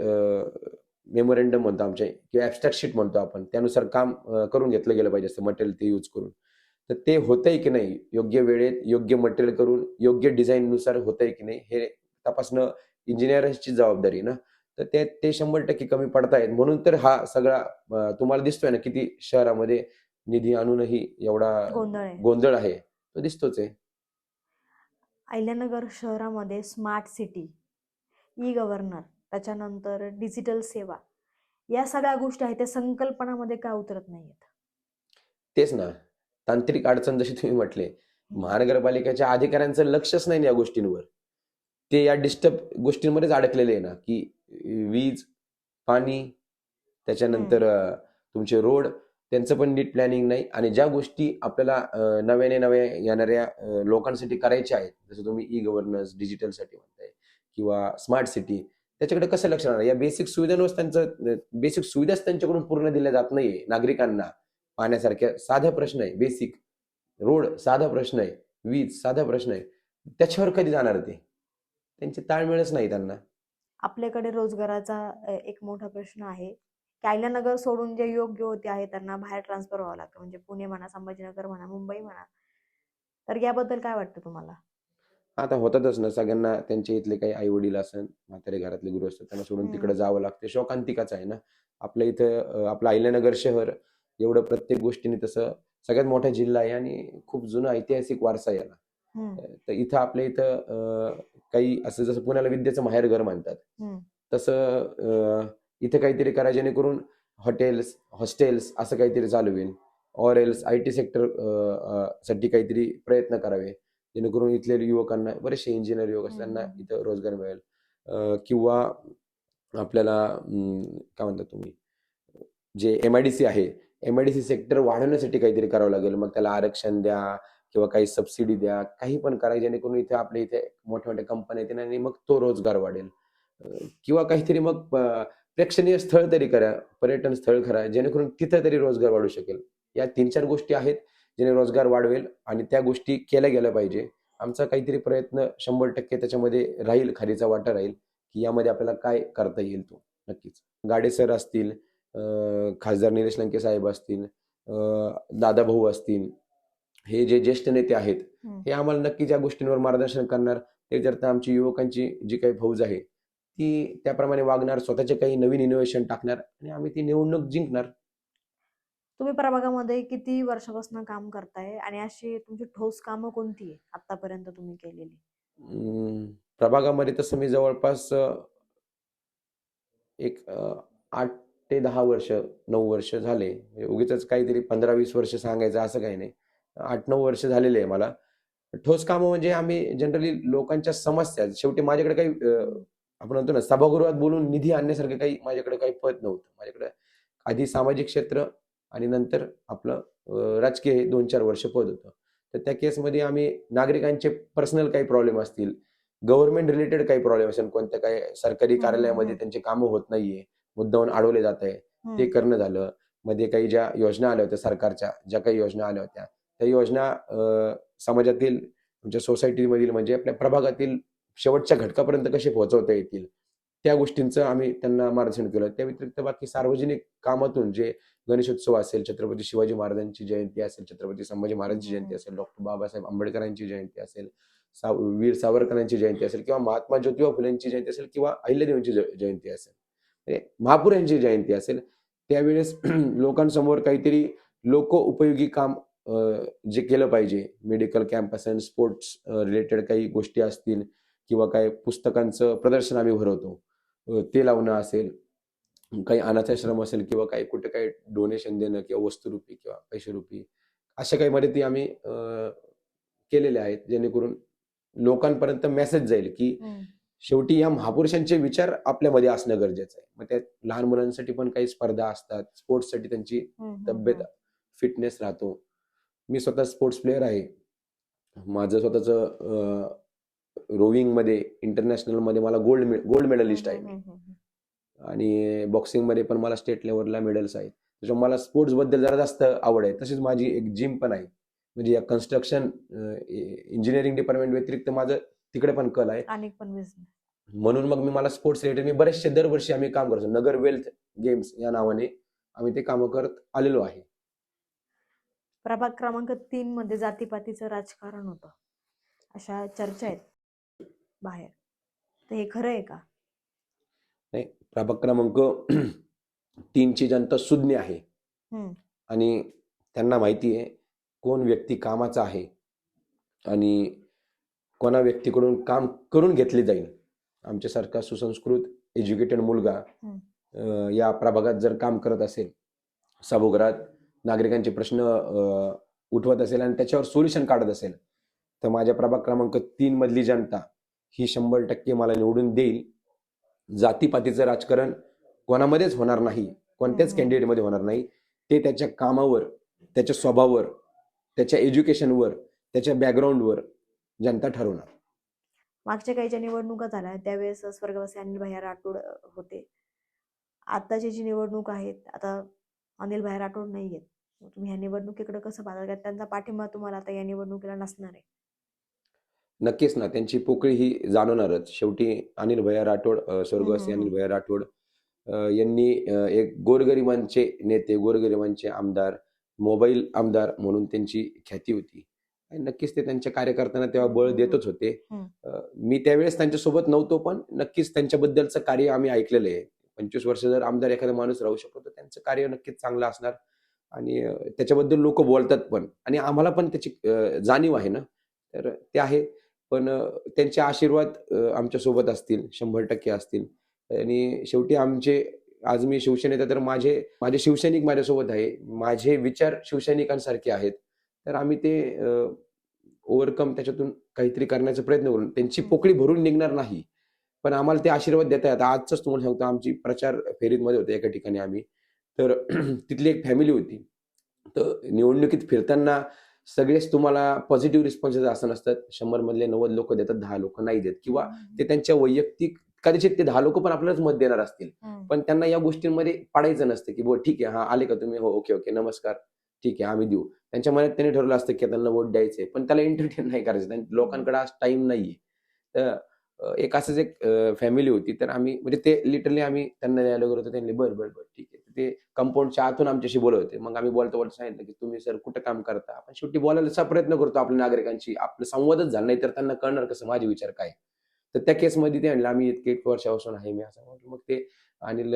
Speaker 1: मेमोरेंडम म्हणतो आमच्या किंवा ॲब्स्ट्रॅक्ट शीट म्हणतो आपण, त्यानुसार काम करून घेतलं गेलं पाहिजे असतं मटेरियल ते यूज करून. तर ते होतंय की नाही योग्य वेळेत, योग्य मटेरियल करून, योग्य डिझाईननुसार होतंय की नाही हे तपासणं इंजिनिअर्सची जबाबदारी ना. तर ते 100% कमी पडतायत. म्हणून तर हा सगळा तुम्हाला दिसतोय ना किती शहरामध्ये निधी आणूनही एवढा गोंधळ आहे, तो दिसतोच आहे.
Speaker 2: अहिल्यानगर शहरामध्ये स्मार्ट सिटी, ई गव्हर्नर, त्याच्यानंतर डिजिटल सेवा, या सगळ्या गोष्टी आहेत त्या संकल्पनामध्ये का उतरत नाहीयेत?
Speaker 1: तेच ना, तांत्रिक अडचण जशी तुम्ही म्हटले, महानगरपालिकेच्या अधिकाऱ्यांचं लक्षच नाही या गोष्टींवर. ते या डिस्टर्ब गोष्टींमध्येच अडकलेले आहे ना, की वीज, पाणी, त्याच्यानंतर तुमचे रोड, त्यांचं पण नीट प्लॅनिंग नाही आणि ज्या गोष्टी आपल्याला नव्या येणाऱ्या लोकांसाठी करायच्या आहेत, जसं तुम्ही ई गव्हर्नन्स, डिजिटलसाठी म्हणताय किंवा स्मार्ट सिटी, त्याच्याकडे कसं लक्ष राहणार? या बेसिक सुविधाच त्यांच्याकडून पूर्ण दिल्या जात नाहीये नागरिकांना. पाण्यासारख्या साधा प्रश्न आहे, बेसिक रोड साधा प्रश्न आहे, वीज साधा प्रश्न आहे, त्याच्यावर कधी जाणार ते? त्यांचे ताळमेळच नाही त्यांना.
Speaker 2: आपल्याकडे रोजगाराचा एक मोठा प्रश्न आहे की अहिल्यानगर सोडून जे योग्य होते आहे त्यांना बाहेर ट्रान्सफर व्हावं लागतं, म्हणजे पुणे म्हणा, संभाजीनगर म्हणा, मुंबई म्हणा. तर याबद्दल काय वाटतं तुम्हाला?
Speaker 1: आता होतातच ना, सगळ्यांना त्यांचे इथले काही आई वडील असन, म्हातारे घरातले गृहस्थ, त्यांना सोडून तिकडे जावं लागते. शोकांतिकाच आहे ना. आपल्या इथं आपलं अहिल्यानगर शहर एवढं प्रत्येक गोष्टीने तसं सगळ्यात मोठा जिल्हा आहे आणि खूप जुना ऐतिहासिक वारसा आहे याला. तर इथं आपल्या इथं काही असं जसं पुण्याला विद्येचं माहेरघर म्हणतात,
Speaker 2: हम्म.
Speaker 1: तसं इथे काहीतरी करा जेणेकरून हॉटेल्स, हॉस्टेल्स असं काहीतरी चालू होईल. ऑर एल्स IT सेक्टर साठी काहीतरी प्रयत्न करावे, जेणेकरून इथल्या युवकांना, बरेचसे इंजिनियर युवक असतात, त्यांना इथं रोजगार मिळेल. किंवा आपल्याला काय म्हणतात तुम्ही, जे MIDC आहे, MIDC सेक्टर वाढवण्यासाठी काहीतरी करावं लागेल. मग त्याला आरक्षण द्या किंवा काही सबसिडी द्या, काही पण करा, जेणेकरून इथे आपल्या इथे मोठ्या मोठ्या कंपन्या येतील आणि मग तो रोजगार वाढेल. किंवा काहीतरी मग प्रेक्षणीय स्थळ तरी करा, पर्यटन स्थळ करा, जेणेकरून तिथं तरी रोजगार वाढू शकेल. या 3-4 गोष्टी आहेत जेणे रोजगार वाढवेल आणि त्या गोष्टी केल्या गेल्या पाहिजे. आमचा काहीतरी प्रयत्न 100% त्याच्यामध्ये राहील, खारीचा वाटा राहील, की यामध्ये आपल्याला काय करता येईल तो. नक्कीच. गाडे सर असतील, खासदार निलेश लंके साहेब असतील, दादाभाऊ असतील, हे जे ज्येष्ठ नेते आहेत, हे आम्हाला नक्कीच या गोष्टींवर मार्गदर्शन करणार. त्याच्यात आमची युवकांची जी काही फौज आहे ती त्याप्रमाणे वागणार, स्वतःचे काही नवीन इनोव्हेशन टाकणार आणि आम्ही ती निवडणूक जिंकणार.
Speaker 2: तुम्ही प्रभागामध्ये किती वर्षापासून काम करताय आणि अशी तुमची ठोस कामं कोणती आहे आतापर्यंत तुम्ही केलेली?
Speaker 1: प्रभागामध्ये तसं मी जवळपास एक 8 ते 10 वर्ष, 9 वर्ष झाले. म्हणजे उगीचच काहीतरी 15-20 वर्ष सांगायचं असं काही नाही. 8-9 वर्ष झालेले आहे मला. ठोस कामं म्हणजे आम्ही जनरली लोकांच्या समस्या, शेवटी माझ्याकडे काही आपण म्हणतो ना, सभागृहात बोलून निधी आणण्यासारखं काही माझ्याकडे काही पद नव्हतं. माझ्याकडे आधी सामाजिक क्षेत्र आणि नंतर आपलं राजकीय 2-4 वर्ष पद होतं. तर त्या केसमध्ये आम्ही नागरिकांचे पर्सनल काही प्रॉब्लेम असतील, गव्हर्नमेंट रिलेटेड काही प्रॉब्लेम असेल, कोणत्या काही सरकारी कार्यालयामध्ये त्यांची कामं होत नाहीये, मुद्दामून अडवले जात आहे, ते करणं झालं. मध्ये काही ज्या योजना आल्या होत्या सरकारच्या, ज्या काही योजना आल्या होत्या, त्या योजना समाजातील, तुमच्या सोसायटीमधील म्हणजे आपल्या प्रभागातील शेवटच्या घटकापर्यंत कसे पोहोचवता येतील, त्या गोष्टींचं आम्ही त्यांना मार्गदर्शन केलं. त्या व्यतिरिक्त बाकी सार्वजनिक कामातून जे गणेशोत्सव असेल, छत्रपती शिवाजी महाराजांची जयंती असेल, छत्रपती संभाजी महाराजांची जयंती असेल, डॉक्टर बाबासाहेब आंबेडकरांची जयंती असेल, वीर सावरकरांची जयंती असेल, किंवा महात्मा ज्योतिबा फुलेंची जयंती असेल, किंवा अहिल्यादेवींची जयंती असेल, म्हणजे महापुरांची जयंती असेल, त्यावेळेस लोकांसमोर काहीतरी लोकोपयोगी काम जे केलं पाहिजे, मेडिकल कॅम्प असेल, स्पोर्ट्स रिलेटेड काही गोष्टी असतील, किंवा काही पुस्तकांचं प्रदर्शन आम्ही भरवतो, ते लावणं असेल, काही अनाथाश्रम असेल, किंवा काही कुठे काही डोनेशन देणं, किंवा वस्तुरूपी किंवा पैशारूपी, अशा काही मदती आम्ही केलेल्या आहेत, जेणेकरून लोकांपर्यंत मेसेज जाईल की शेवटी या महापुरुषांचे विचार आपल्यामध्ये असणं गरजेचं आहे. मग त्यात लहान मुलांसाठी पण काही स्पर्धा असतात, स्पोर्ट्ससाठी त्यांची तब्येत, फिटनेस राहतो. मी स्वतः स्पोर्ट्स प्लेअर आहे. माझं स्वतःचं रोविंग मध्ये इंटरनॅशनल मध्ये मला गोल्ड मेडलिस्ट आहे मी, आणि बॉक्सिंग मध्ये पण मला स्टेट लेवलला मेडल्स आहेत. त्याच्यामुळे मला स्पोर्ट्स बद्दल जरा जास्त आवड आहे. तशीच माझी एक जिम पण आहे, म्हणजे या कन्स्ट्रक्शन इंजिनिअरिंग डिपार्टमेंट व्यतिरिक्त माझं तिकडे पण कल आहे. म्हणून मग मला स्पोर्ट्स रिलेटेड मी बरेचसे दरवर्षी आम्ही काम करतो. नगर वेल्थ गेम्स या नावाने आम्ही ते काम करत आलेलो आहे.
Speaker 2: प्रभाग क्रमांक 3 मध्ये जातीपातीचं राजकारण होतं, अशा चर्चा आहेत बाहेर, तर हे खरं आहे का?
Speaker 1: नाही, प्रभाग क्रमांक 3 ची जनता सुज्ञ आहे आणि त्यांना माहिती आहे कोण व्यक्ती कामाचा आहे आणि कोणा व्यक्तीकडून काम करून घेतले जाईल. आमच्यासारखा सुसंस्कृत एज्युकेटेड मुलगा या प्रभागात जर काम करत असेल, सभागृहात नागरिकांचे प्रश्न उठवत असेल आणि त्याच्यावर सोल्युशन काढत असेल, तर माझ्या प्रभाग क्रमांक 3 मधली जनता ही 100% मला निवडून देईल. जातीपातीचं राजकारण कोणामध्येच होणार नाही, कोणत्याच कॅन्डिडेटमध्ये होणार नाही. ते त्याच्या कामावर, त्याच्या स्वभावावर, त्याच्या एज्युकेशनवर, त्याच्या बॅकग्राऊंडवर जनता ठरवणार.
Speaker 2: मागच्या काही ज्या निवडणुका झाल्या त्यावेळेस स्वर्गवासी अनिल भैया राठोड होते. आताची जी निवडणूक आहे, आता अनिल भैया राठोड नाही आहेत. तुम्ही ह्या निवडणुकीकडे कसं पाहता? त्यांचा पाठिंबा तुम्हाला आता या निवडणुकीला नसणार आहे?
Speaker 1: नक्कीच ना, त्यांची पोकळी ही जाणवणारच. शेवटी अनिल भैया राठोड, स्वर्गवासी अनिल भैया राठोड यांनी एक गोरगरिबांचे नेते, गोरगरिबांचे आमदार, मोबाईल आमदार म्हणून त्यांची ख्याती होती. आणि नक्कीच ते त्यांच्या कार्यकर्त्यांना तेव्हा बळ देतच होते. मी त्यावेळेस त्यांच्यासोबत नव्हतो, पण नक्कीच त्यांच्याबद्दलचं कार्य आम्ही ऐकलेलं आहे. 25 वर्ष जर आमदार एखादा माणूस राहू शकतो, तर त्यांचं कार्य नक्कीच चांगलं असणार आणि त्याच्याबद्दल लोक बोलतात पण, आणि आम्हाला पण त्याची जाणीव आहे ना, तर ते आहे. पण त्यांचे आशीर्वाद आमच्या सोबत असतील, 100% असतील. आणि शेवटी आमचे आज मी शिवसेनेत आहे, तर माझे माझे शिवसैनिक माझ्यासोबत आहे. माझे विचार शिवसैनिकांसारखे आहेत. तर आम्ही ते ओव्हरकम त्याच्यातून काहीतरी करण्याचा प्रयत्न करू. त्यांची पोकळी भरून निघणार नाही. पण आम्हाला ते आशीर्वाद देत आहेत. आजच तुम्हाला सांगतो, आमची प्रचार फेरीमध्ये होते एका ठिकाणी आम्ही. तर तिथली एक फॅमिली होती. तर निवडणुकीत फिरताना सगळेच तुम्हाला पॉझिटिव्ह रिस्पॉन्सेस असं नसतात. 100 मधले 90 लोकं देतात, 10 लोकं नाही देत, किंवा ते त्यांच्या वैयक्तिक कदाचित ते 10 लोकं पण आपल्यालाच मत देणार असतील. पण त्यांना या गोष्टींमध्ये पडायचं नसतं, की बुवा ठीक आहे, हां, आले का तुम्ही? हो, ओके, ओके, नमस्कार. ठीक आहे, आम्ही देऊ. त्यांच्या मनात त्यांनी ठरवलं असतं, की त्यांना वोट द्यायचंय. पण त्याला एंटरटेन नाही करायचं. लोकांकडे आज टाईम नाहीये. तर एक असंच एक फॅमिली होती. तर आम्ही म्हणजे ते लिटरली आम्ही त्यांना न्यायला गेलो, तर त्यांनी बरं, बरं, बरं, ठीक आहे. ते कंपाऊंडच्या आतून आमच्याशी बोलत होते. मग आम्ही बोलता-बोलता सांगितलं, की तुम्ही सर कुठं काम करता? आपण शेवटी बोलायचा प्रयत्न करतो आपल्या नागरिकांशी. आपला संवादच झाला नाही, तर त्यांना कळणार कसं माझे विचार काय? तर त्या केसमध्ये ते म्हणले, आम्ही इतके वर्षापासून आहे मी असं म्हटलं. मग ते अनिल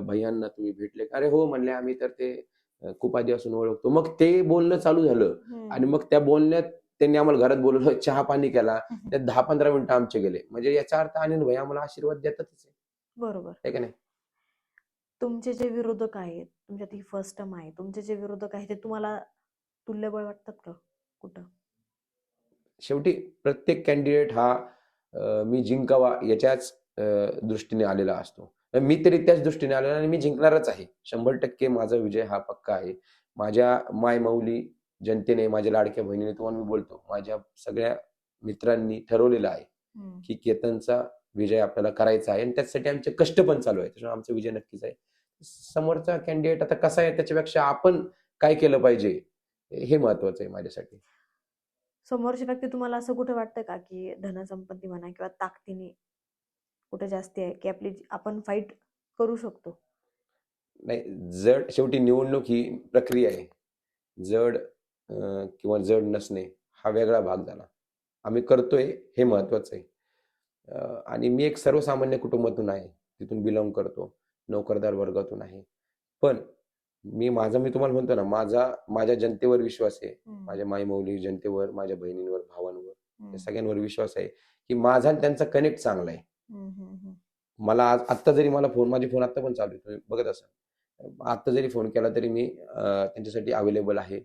Speaker 1: भैयांना तुम्ही भेटले का? अरे हो म्हणले, आम्ही तर ते खूप आधीपासून ओळखतो. मग ते बोलणं चालू झालं आणि मग त्या बोलण्यात त्यांनी आम्हाला घरात बोलवलं, चहा-पाणी केला. त्यात 10-15 मिनिटं आमचे गेले. म्हणजे याचा अर्थ अनिल भैया आम्हाला आशीर्वाद देतातच आहे.
Speaker 2: बरोबर.
Speaker 1: आहे का नाही?
Speaker 2: तुमचे जे विरोधक आहेत, तुमच्यात ही फर्स्ट टर्म आहे. तुमचे जे विरोधक आहेत ते तुम्हाला तुल्यबळ वाटतात का कुठं?
Speaker 1: शेवटी प्रत्येक कॅन्डिडेट हा मी जिंकावा याच्याच दृष्टीने आलेला असतो. मी तरी त्याच दृष्टीने आलेलो आणि मी जिंकणारच आहे. 100% माझा विजय हा पक्का आहे. माझ्या मायमौली जनतेने, माझ्या लाडक्या बहिणीने, तुम्हाला मी बोलतो, माझ्या सगळ्या मित्रांनी ठरवलेलं आहे, की केतनचा विजय आपल्याला करायचा आहे आणि त्याच्यासाठी आमचे कष्ट पण चालू आहेत. त्याच्यामुळे आमचा विजय नक्कीच आहे. समोरचा कॅन्डिडेट आता कसा आहे त्याच्यापेक्षा आपण काय केलं पाहिजे हे महत्वाचं आहे माझ्यासाठी.
Speaker 2: समोरची व्यक्ती तुम्हाला असं कुठे वाटतं का, की धनसंपत्ती म्हणा किंवा ताकदीने कुठे जास्ती आहे, की आपण फाईट करू शकतो?
Speaker 1: नाही, जड शेवटी निवडणूक ही प्रक्रिया आहे. जड किंवा जड नसणे हा वेगळा भाग झाला. आम्ही करतोय हे महत्वाचं आहे. आणि मी एक सर्वसामान्य कुटुंबातून आहे. तिथून बिलॉंग करतो. नोकरदार वर्गातून आहे. पण मी तुम्हाला म्हणतो ना, माझ्या जनतेवर विश्वास आहे. माझ्या मायमौली जनतेवर, माझ्या बहिणींवर, भावांवर, या सगळ्यांवर विश्वास आहे, की माझा आणि त्यांचा कनेक्ट चांगला आहे. मला आज आत्ता जरी मला माझे फोन आत्ता पण चालू आहे. तुम्ही बघत असाल. आत्ता जरी फोन केला तरी मी त्यांच्यासाठी अवेलेबल आहे.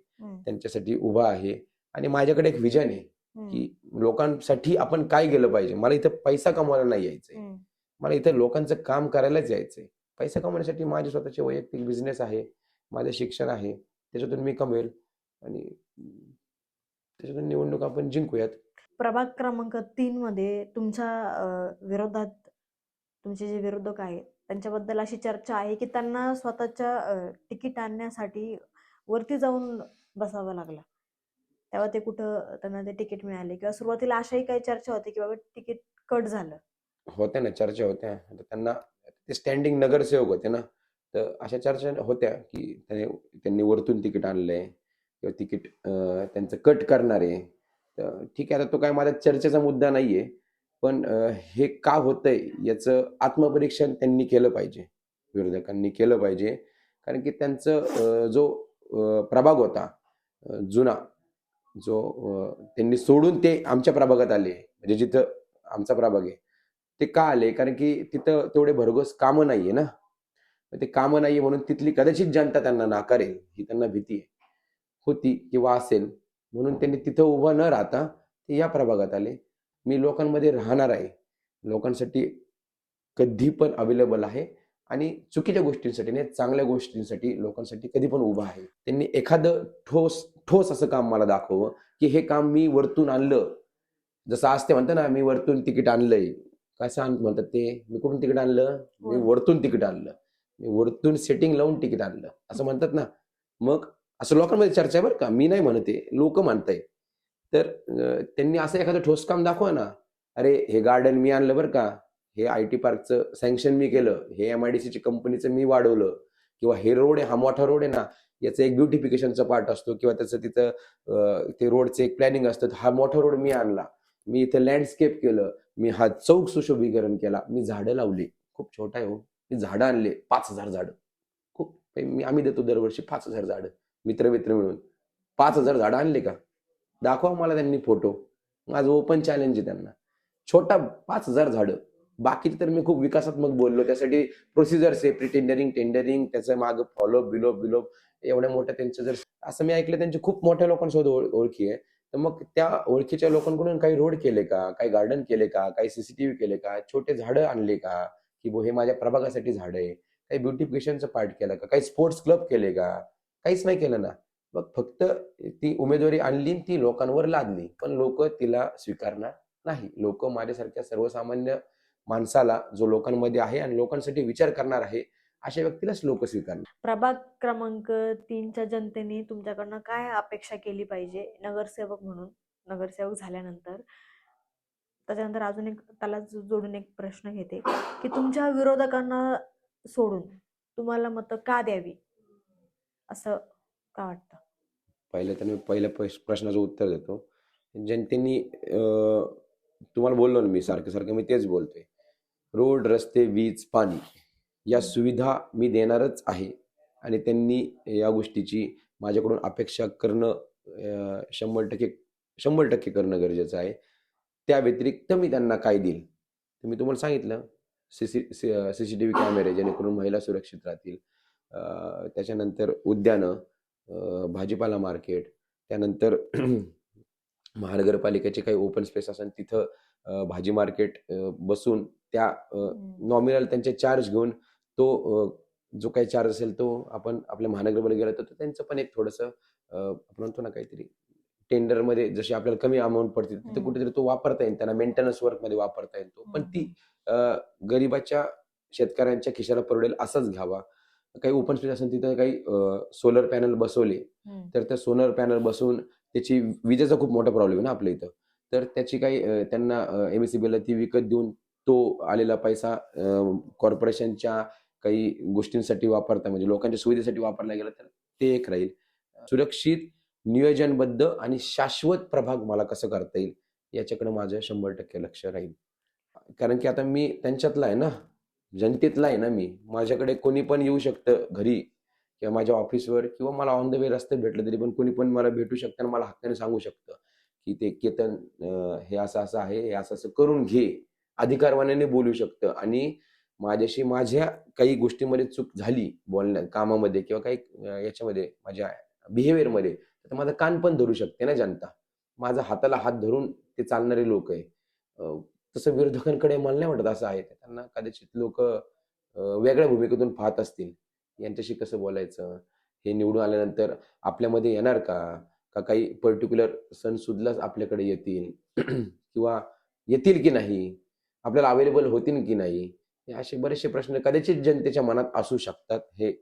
Speaker 1: त्यांच्यासाठी उभा आहे आणि माझ्याकडे एक व्हिजन आहे, की लोकांसाठी आपण काय केलं पाहिजे. मला इथं पैसा कमवायला नाही यायचंय. मला इथं लोकांचं काम करायलाच यायचंय. पैसा कमवण्यासाठी माझे स्वतःचे वैयक्तिक बिझनेस आहे. माझं शिक्षण आहे. त्याच्यातून मी कमवेल आणि त्याच्यातून निवडणूक आपण जिंकूयात.
Speaker 2: प्रभाग क्रमांक 3 मध्ये तुमच्या विरोधात तुमचे जे विरोधक आहेत त्यांच्याबद्दल अशी चर्चा आहे, की त्यांना स्वतःच्या तिकीट आणण्यासाठी वरती जाऊन बसावं लागलं. तेव्हा ते कुठं त्यांना ते तिकीट मिळाले किंवा सुरुवातीला अशाही काही चर्चा होती, की बाबा तिकीट कट झालं.
Speaker 1: होत्या ना, चर्चा होत्या. आता त्यांना ते स्टँडिंग नगरसेवक होते ना, तर अशा चर्चा होत्या, की त्यांनी वरतून तिकीट आणलंय किंवा तिकीट त्यांचं कट करणार आहे. तर ठीक आहे, आता तो काय माझ्या चर्चेचा मुद्दा नाहीये. पण हे का होतंय याचं आत्मपरीक्षण त्यांनी केलं पाहिजे. विरोधकांनी केलं पाहिजे. कारण की त्यांचं जो प्रभाग होता जुना, जो त्यांनी सोडून ते आमच्या प्रभागात आले. म्हणजे जिथं आमचा प्रभाग आहे. ते का आले? कारण की तिथं तेवढे भरघोस कामं नाहीये ना. मग ते कामं नाहीये म्हणून तिथली कदाचित जनता त्यांना नाकारेल, ही त्यांना भीती आहे. होती किंवा असेल. म्हणून त्यांनी तिथं उभं न राहता ते या प्रभागात आले. मी लोकांमध्ये राहणार आहे. लोकांसाठी कधी पण अवेलेबल आहे आणि चुकीच्या गोष्टींसाठी नाही, चांगल्या गोष्टींसाठी लोकांसाठी कधी पण उभा आहे. त्यांनी एखादं ठोस ठोस असं काम मला दाखवावं, की हे काम मी वरतून आणलं. जसं आज ते म्हणतात ना, मी वरतून तिकीट आणलंय. कसं म्हणतात ते? मी कुठून तिकीट आणलं? मी वरतून तिकीट आणलं. मी वरतून सेटिंग लावून तिकीट आणलं. असं म्हणतात ना. मग असं लोकांमध्ये चर्चा आहे बरं का. मी नाही म्हणत आहे. लोकं म्हणतायत. तर त्यांनी असं एखादं ठोस काम दाखवा ना. अरे, हे गार्डन मी आणलं बरं का. हे आय-टी पार्कचं सँक्शन मी केलं. हे एम-आय-डी-सीची कंपनीचं मी वाढवलं किंवा हे रोड आहे, हा मोठा रोड आहे ना, याचं एक ब्युटिफिकेशनचा पार्ट असतो किंवा त्याचं तिथं ते रोडचं एक प्लॅनिंग असतं. हा मोठा रोड मी आणला. मी इथं लँडस्केप केलं. मी हा चौक सुशोभीकरण केला. मी झाडं लावली. खूप छोटा आहे हो. मी झाडं आणले 5,000 झाडं. खूप आम्ही देतो दरवर्षी 5,000 झाडं. मित्र मिळून. 5,000 झाडं आणले का? दाखवा मला त्यांनी फोटो. माझं ओपन चॅलेंज आहे त्यांना. छोटा 5,000 झाडं. बाकीचे तर मी खूप विकासात्मक बोललो. त्यासाठी प्रोसिजर्स आहे, टेंडरिंग, त्याचं मागं फॉलोअप, बिलोप एवढ्या मोठ्या त्यांचं जर असं मी ऐकलं त्यांची खूप मोठ्या लोकांसोबत ओळखी आहे. तर मग त्या ओळखीच्या लोकांकडून काही रोड केले का? काही गार्डन केले का? काही सीसीटीव्ही केले का? छोटे झाडं आणले का? की हे माझ्या प्रभागासाठी झाडं आहे. काही ब्युटिफिकेशनचं पार्ट केलं का? काही स्पोर्ट्स क्लब केले का? काहीच नाही केलं ना. मग फक्त ती उमेदवारी आणली आणि ती लोकांवर लादली. पण लोकं तिला स्वीकारणार नाही. लोकं माझ्यासारख्या सर्वसामान्य माणसाला जो लोकांमध्ये आहे आणि लोकांसाठी विचार करणार आहे, अशा व्यक्तीलाच लोक स्वीकारणार.
Speaker 2: प्रभाग क्रमांक 3च्या जनतेने तुमच्याकडनं काय अपेक्षा केली पाहिजे नगरसेवक म्हणून, नगरसेवक झाल्यानंतर? त्याच्यानंतर अजून एक त्याला जोडून एक प्रश्न घेते की तुमच्या विरोधकांना सोडून तुम्हाला मतं का द्यावी, असं का वाटतं?
Speaker 1: पहिलं तर मी पहिल्या प्रश्नाचं उत्तर देतो. जनतेने तुम्हाला बोललो ना मी सारखं मी तेच बोलतोय. रोड, रस्ते, वीज, पाणी या सुविधा मी देणारच आहे आणि त्यांनी या गोष्टीची माझ्याकडून अपेक्षा करणं 100% करणं गरजेचं आहे. त्या व्यतिरिक्त मी त्यांना काय देईल? तर मी तुम्हाला सांगितलं सीसीटीव्ही कॅमेरे जेणेकरून महिला सुरक्षित राहतील. त्याच्यानंतर उद्यानं, भाजीपाला मार्केट, त्यानंतर महानगरपालिकेचे काही ओपन स्पेस असेल तिथं भाजी मार्केट बसून त्या नॉमिनल त्यांचे चार्ज घेऊन तो जो काही चार्ज असेल तो आपण आपल्या महानगरपालिकेला गेला तर त्यांचं पण एक थोडंसं आपण म्हणतो ना काहीतरी टेंडरमध्ये जशी आपल्याला कमी अमाऊंट पडते तिथे कुठेतरी तो वापरता येईल, त्यांना मेंटेनन्स वर्कमध्ये वापरता येईल तो. पण ती गरिबाच्या शेतकऱ्यांच्या खिशाला परवडेल असाच घ्यावा. काही ओपन स्पेस असेल तिथं काही सोलर पॅनल बसवले तर त्या सोलर पॅनल बसवून त्याची विजेचा खूप मोठा प्रॉब्लेम आहे ना आपल्या इथं. तर त्याची काही त्यांना MSEBीला ती विकत देऊन तो आलेला पैसा कॉर्पोरेशनच्या काही गोष्टींसाठी वापरता म्हणजे लोकांच्या सुविधेसाठी वापरला गेला तर ते एक राहील. सुरक्षित, नियोजनबद्ध आणि शाश्वत प्रभाग मला कसं करता येईल याच्याकडे माझं 100% लक्ष राहील. कारण की आता मी त्यांच्यातला आहे ना, जनतेतला आहे ना मी. माझ्याकडे कोणी पण येऊ शकतं घरी किंवा माझ्या ऑफिसवर किंवा मला ऑन द वे रस्त्यात भेटलं तरी पण कोणी पण मला भेटू शकतं आणि मला हक्काने सांगू शकतं की ते केतन हे असं आहे, हे असं करून घे. अधिकारवाण्याने बोलू शकतं आणि माझ्याशी माझ्या काही गोष्टींमध्ये चूक झाली बोलण्यात, कामामध्ये किंवा काही याच्यामध्ये माझ्या बिहेवियरमध्ये तर माझा कान पण धरू शकते ना जनता. माझा हाताला हात धरून ते चालणारे लोक आहे. तसं विरोधकांकडे मला नाही वाटत असं आहे. त्यांना कदाचित लोक वेगळ्या भूमिकेतून पाहत असतील. यांच्याशी कसं बोलायचं? हे निवडून आल्यानंतर आपल्यामध्ये येणार का? का काही पर्टिक्युलर सणसुदलाच आपल्याकडे येतील किंवा येतील की नाही? आपल्याला अवेलेबल होतील की नाही? हे असे बरेचसे प्रश्न कदाचित जनतेच्या मनात असू शकतात. हे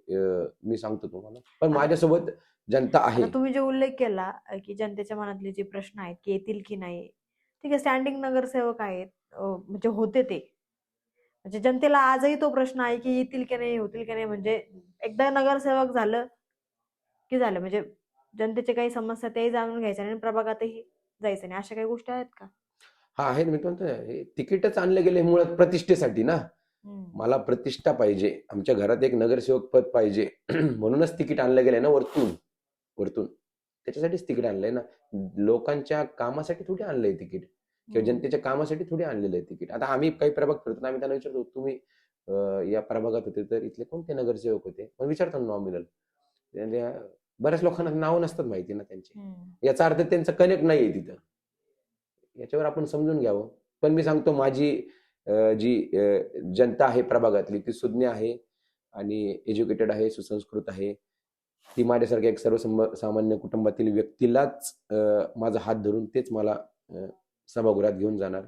Speaker 1: मी सांगतो तुम्हाला. पण माझ्यासोबत जनता आहे.
Speaker 2: आता तुम्ही जे उल्लेख केला की जनतेच्या मनातले जे प्रश्न आहेत की येतील की नाही, ठीक आहे, स्टँडिंग नगरसेवक आहेत, म्हणजे होते ते, म्हणजे जनतेला आजही तो प्रश्न आहे की येतील की नाही, होतील की नाही. म्हणजे एकदा नगरसेवक झालं की झालं, म्हणजे जनतेचे काही समस्या तेही जाणून घ्यायच्या आणि प्रभागातही जायचं नाही, अशा काही गोष्टी आहेत का?
Speaker 1: हा आहे ना, मी म्हणतो ना, हे तिकीटच आणलं गेले मुळात प्रतिष्ठेसाठी ना. मला प्रतिष्ठा पाहिजे, आमच्या घरात एक नगरसेवक पद पाहिजे म्हणूनच तिकीट आणलं गेलंय ना वरतून त्याच्यासाठीच तिकीट आणलंय ना. लोकांच्या कामासाठी थोडी आणलंय तिकीट किंवा जनतेच्या कामासाठी थोडी आणलेलं आहे तिकीट. आता आम्ही काही प्रभाग फिरतो आम्ही त्यांना विचारतो तुम्ही या प्रभागात होते तर इथले कोणते नगरसेवक होते, मग विचारतो नॉमिनल. बऱ्याच लोकांना नाव नसतात माहिती ना त्यांचे. याचा अर्थ त्यांचं कनेक्ट नाहीये तिथं. याच्यावर आपण समजून घ्यावं. पण मी सांगतो माझी जी जनता आहे प्रभागातली ती सुज्ञ आहे आणि एज्युकेटेड आहे, सुसंस्कृत आहे. ती माझ्यासारख्या एक सर्वसामान्य कुटुंबातील व्यक्तीलाच माझा हात धरून तेच मला सभागृहात घेऊन जाणार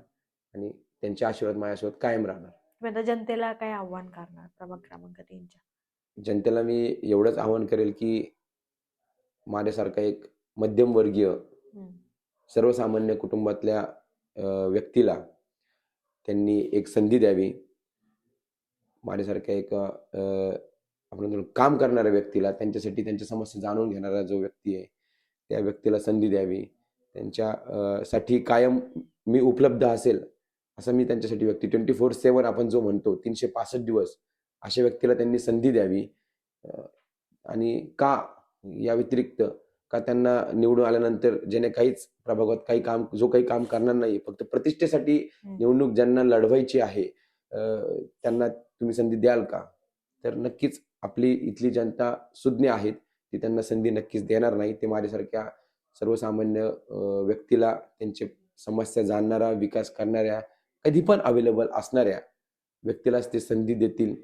Speaker 1: आणि त्यांचे आशीर्वाद माझ्यासोबत कायम राहणार.
Speaker 2: तुम्ही आता जनतेला काय आव्हान करणार प्रभाग क्रमांक 3च्या?
Speaker 1: जनतेला मी एवढंच आवाहन करेल की माझ्यासारखा एक मध्यमवर्गीय सर्वसामान्य कुटुंबातल्या व्यक्तीला त्यांनी एक संधी द्यावी. माझ्यासारख्या एक आपण काम करणाऱ्या व्यक्तीला, त्यांच्यासाठी त्यांच्या समस्या जाणून घेणारा जो व्यक्ती आहे त्या व्यक्तीला संधी द्यावी. त्यांच्यासाठी कायम मी उपलब्ध असेल असं मी त्यांच्यासाठी व्यक्ती 24/7 आपण जो म्हणतो 365 दिवस अशा व्यक्तीला त्यांनी संधी द्यावी. आणि का या व्यतिरिक्त का त्यांना निवडून आल्यानंतर ज्याने काहीच प्रभागात काही काम करणार नाही, फक्त प्रतिष्ठेसाठी निवडणूक ज्यांना लढवायची आहे, त्यांना तुम्ही संधी द्याल का? तर नक्कीच आपली इथली जनता सुज्ञ आहेत, ती त्यांना संधी नक्कीच देणार नाही. ते माझ्यासारख्या सर्वसामान्य व्यक्तीला, त्यांची समस्या जाणणारा, विकास करणाऱ्या, कधी पण अवेलेबल असणाऱ्या व्यक्तीलाच ते संधी देतील,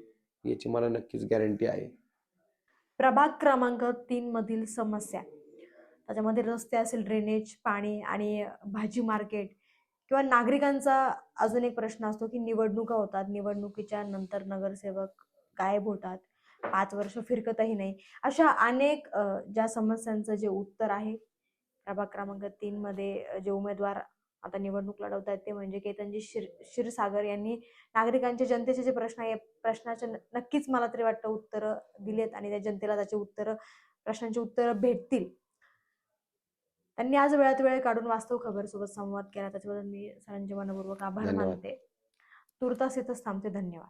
Speaker 1: याची मला नक्कीच गॅरंटी आहे.
Speaker 2: प्रभाग क्रमांक 3 मधील समस्या, त्याच्यामध्ये रस्ते असेल, ड्रेनेज, पाणी आणि भाजी मार्केट किंवा नागरिकांचा अजून एक प्रश्न असतो की निवडणुका होतात, निवडणुकीच्या नंतर नगरसेवक गायब होतात, 5 वर्ष फिरकतही नाही. अशा अनेक ज्या समस्यांचं जे उत्तर आहे प्रभाग क्रमांक 3 मध्ये जे उमेदवार आता निवडणूक लढवत आहेत ते म्हणजे केतनजी क्षीरसागर यांनी नागरिकांचे, जनतेचे जे प्रश्न आहे, प्रश्नाचे नक्कीच मला तरी वाटतं उत्तरं दिलेत आणि त्या जनतेला त्याची प्रश्नांची उत्तरं भेटतील. त्यांनी आज वेळात वेळ काढून वास्तव खबर सोबत संवाद केला, त्याच्याबद्दल मी सरांचे मनपूर्वक आभार
Speaker 1: धन्यवाद.
Speaker 2: मानते. तुर्तास इथंच थांबते. धन्यवाद.